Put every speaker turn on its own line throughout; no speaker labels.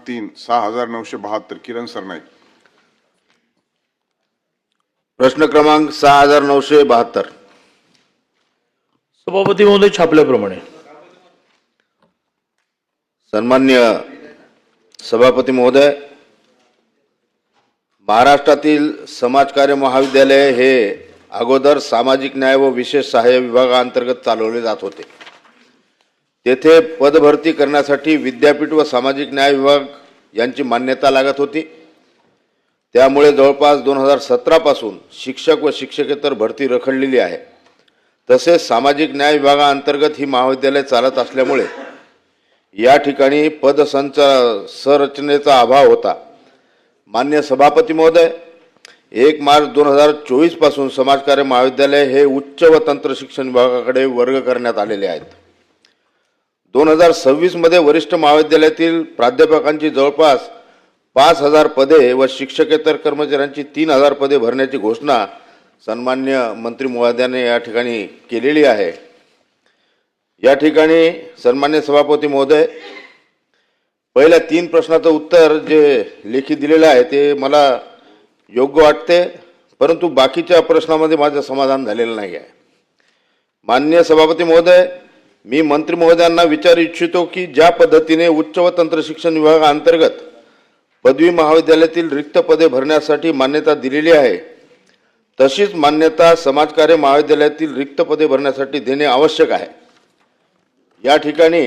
3,6972 किरण सरनाईक.
प्रश्न क्रमांक 6972.
सभापती महोदय, छापल्याप्रमाणे
सन्मान्य सभापती महोदय, महाराष्ट्रातील समाजकार्य महाविद्यालय हे अगोदर सामाजिक न्याय व विशेष सहाय्य विभागाअंतर्गत चालवले जात होते. तेथे पदभरती करण्यासाठी विद्यापीठ व सामाजिक न्याय विभाग यांची मान्यता लागत होती. त्यामुळे जवळपास 2017 पासून शिक्षक व शिक्षकेतर भरती रखडलेली आहे. तसेच सामाजिक न्याय विभागाअंतर्गत ही महाविद्यालय चालत असल्यामुळे या ठिकाणी संरचनेचा अभाव होता. मान्य सभापती महोदय, 1 मार्च 2024 पासून समाजकार्य महाविद्यालय हे उच्च व तंत्र शिक्षण विभागाकडे वर्ग करण्यात आलेले आहेत. 2026 मध्ये वरिष्ठ महाविद्यालयातील प्राध्यापकांची जवळपास 5,000 पदे व शिक्षकेतर कर्मचाऱ्यांची 3,000 पदे भरण्याची घोषणा सन्मान्य मंत्री महोदयाने या ठिकाणी केलेली आहे. या ठिकाणी सन्मान्य सभापती महोदय, पहिल्या 3 प्रश्नाचं उत्तर जे लेखी दिलेलं आहे ते मला योग्य वाटते, परंतु बाकीच्या प्रश्नामध्ये माझं समाधान झालेलं नाही आहे. माननीय सभापती महोदय, मी मंत्री महोदयांना विचारू इच्छितो की ज्या पद्धतीने उच्च व तंत्र शिक्षण विभागाअंतर्गत पदवी महाविद्यालयातील रिक्त पदे भरण्यासाठी मान्यता दिलेली आहे, तशीच मान्यता समाजकार्य महाविद्यालयातील रिक्त पदे भरण्यासाठी देणे आवश्यक आहे. या ठिकाणी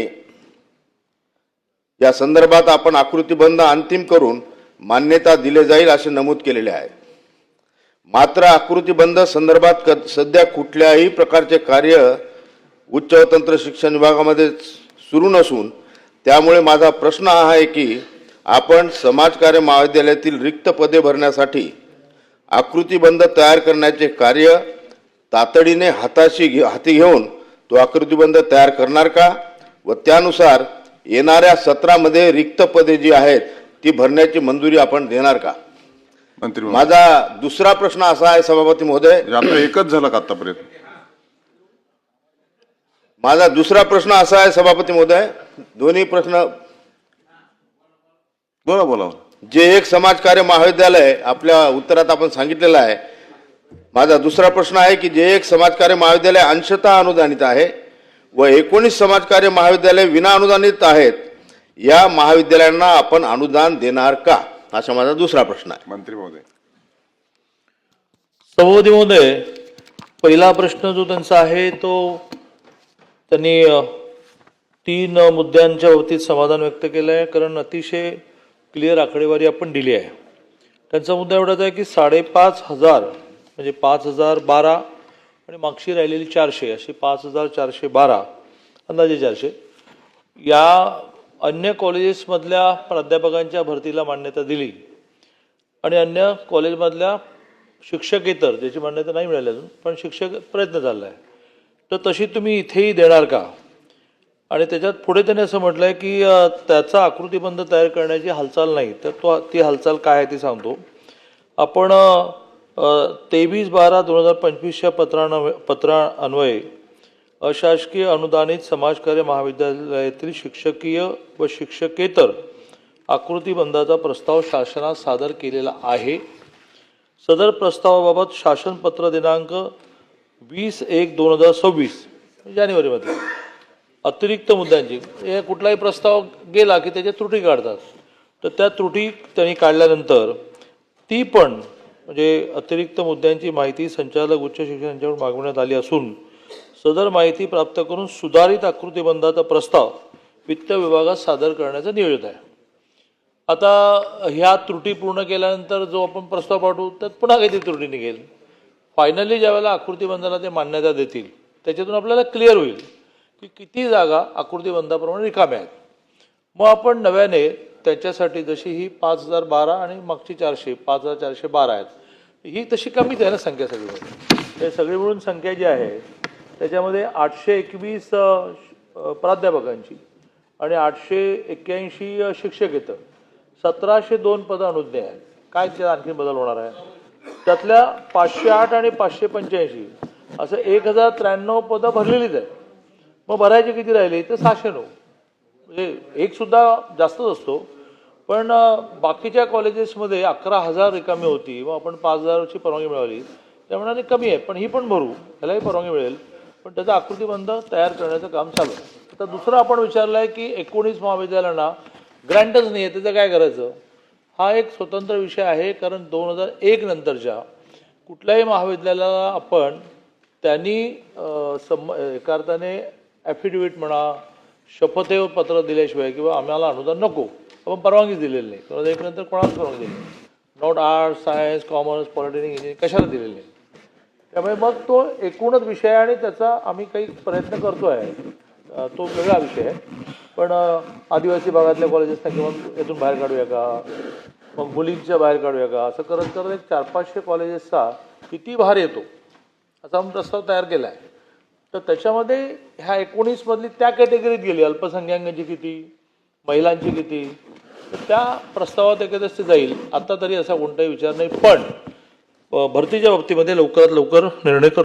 या संदर्भात आपण आकृतीबंध अंतिम करून मान्यता दिले जाईल असे नमूद केलेले आहे. मात्र आकृतीबंध संदर्भात सध्या कुठल्याही प्रकारचे कार्य उच्च व तंत्र शिक्षण विभागामध्ये सुरू नसून, त्यामुळे माझा प्रश्न हा आहे की आपण समाजकार्य महाविद्यालयातील रिक्त पदे भरण्यासाठी आकृतीबंध तयार करण्याचे कार्य तातडीने हाती घेऊन तो आकृतीबंध तयार करणार का व त्यानुसार येणाऱ्या सत्रामध्ये रिक्त पदे जी आहेत ती भरण्याची मंजुरी आपण देणार का?
मंत्री
माझा दुसरा प्रश्न असा आहे सभापती महोदय,
आपलं एकच झालं का आतापर्यंत?
माझा दुसरा प्रश्न असा आहे सभापती महोदय, दोन्ही प्रश्न
बोला बोला.
जे एक समाजकार्य महाविद्यालय आपल्या उत्तरात आपण सांगितलेलं आहे. माझा दुसरा प्रश्न आहे की जे एक समाजकार्य महाविद्यालय अंशतः अनुदानित आहे व 19 समाजकार्य महाविद्यालय विना अनुदानित आहेत, या महाविद्यालयांना आपण अनुदान देणार का, असा माझा दुसरा प्रश्न आहे.
मंत्री महोदय.
सभापती महोदय, पहिला प्रश्न जो त्यांचा आहे तो त्यांनी 3 मुद्द्यांच्या बाबतीत समाधान व्यक्त केलं आहे, कारण अतिशय क्लिअर आकडेवारी आपण दिली आहे. त्यांचा मुद्दा एवढाच आहे की 5,500 म्हणजे 5,012 आणि मागची राहिलेली 400 अशी 5,412 अंदाजे 400 या अन्य कॉलेजेसमधल्या प्राध्यापकांच्या भरतीला मान्यता दिली आणि अन्य कॉलेजमधल्या शिक्षकेतर ज्याची मान्यता नाही मिळाली अजून पण शिक्षक प्रयत्न चालला आहे, तर तशी तुम्ही इथेही देणार का? आणि त्याच्यात पुढे त्यांनी असं म्हटलं आहे की त्याचा आकृतीबंध तयार करण्याची हालचाल नाही, तर ती हालचाल काय आहे ती सांगतो. आपण 23/12/2025च्या पत्रान्वये अशासकीय अनुदानित समाजकार्य महाविद्यालयातील शिक्षकीय व शिक्षकेतर आकृतीबंधाचा प्रस्ताव शासनास सादर केलेला आहे. सदर प्रस्तावाबाबत शासनपत्र दिनांक 20/1/2026 जानेवारीमध्ये अतिरिक्त मुद्द्यांची कुठलाही प्रस्ताव गेला की त्याच्या त्रुटी काढतात, तर त्या त्रुटी त्यांनी काढल्यानंतर ती पण म्हणजे अतिरिक्त मुद्द्यांची माहिती संचालक उच्च शिक्षण यांच्याकडून मागवण्यात आली असून सदर माहिती प्राप्त करून सुधारित आकृतीबंधाचा प्रस्ताव वित्त विभागात सादर करण्याचं नियोजित आहे. आता ह्या त्रुटी पूर्ण केल्यानंतर जो आपण प्रस्ताव पाठवू त्यात पुन्हा काहीतरी त्रुटी निघेल. फायनली ज्यावेळेला आकृतीबंधाला ते मान्यता देतील त्याच्यातून आपल्याला क्लिअर होईल की किती जागा आकृतीबंधाप्रमाणे रिकाम्या आहेत. मग आपण नव्याने त्याच्यासाठी जशी ही 5,012 आणि मागची 400 5,412 आहेत, ही तशी कमीच आहे ना संख्या सगळी. हे सगळी मिळून संख्या जी आहे त्याच्यामध्ये 821 प्राध्यापकांची आणि 881 शिक्षकेतर 1,702 पदं अनुज्ञ आहेत. काय त्यात आणखी बदल होणार आहे? त्यातल्या 508 आणि 585 असं 1,093 पदं भरलेलीच आहेत. मग भरायची किती राहिली? तर 609. म्हणजे एक सुद्धा जास्तच असतो, पण बाकीच्या कॉलेजेसमध्ये 11,000 रिकामी होती, मग आपण 5,000ची परवानगी मिळाली, त्या म्हणाले कमी आहे, पण ही पण भरू, ह्यालाही परवानगी मिळेल, पण त्याचा आकृतीबंध तयार करण्याचं काम चालू आहे. आता दुसरं आपण विचारलं आहे की 19 महाविद्यालयांना ग्रँटच नाही आहे, त्याचं काय करायचं? हा एक स्वतंत्र विषय आहे, कारण 2001 नंतरच्या कुठल्याही महाविद्यालयाला आपण त्यांनी एका अर्थाने ॲफिडेव्हिट म्हणा, शपथपत्र दिल्याशिवाय किंवा आम्हाला अनुदान नको आपण परवानगी दिलेली नाही. 2001 नंतर कोणालाच परवानगी दिली नाही. Not arts, science, commerce, polytechnic, engineering कशाला दिलेली नाही. त्यामुळे मग तो एकूणच विषय आहे आणि त्याचा आम्ही काही प्रयत्न करतो आहे, तो वेगळा विषय आहे. पण आदिवासी भागातल्या कॉलेजेसना किंवा यातून बाहेर काढूया का, मग मुलींच्या बाहेर काढूया का, असं करत करत एक 400-500 कॉलेजेसचा किती भार येतो असा आम्ही प्रस्ताव तयार केला आहे. तर त्याच्यामध्ये ह्या 19 मधली त्या कॅटेगरीत गेली, अल्पसंख्याकांची किती, महिलांची किती, तर त्या प्रस्तावात एकच जाईल. आता तरी असा कोणताही विचार नाही, पण भरतीच्या बाबतीमध्ये लवकरात लवकर निर्णय करतो.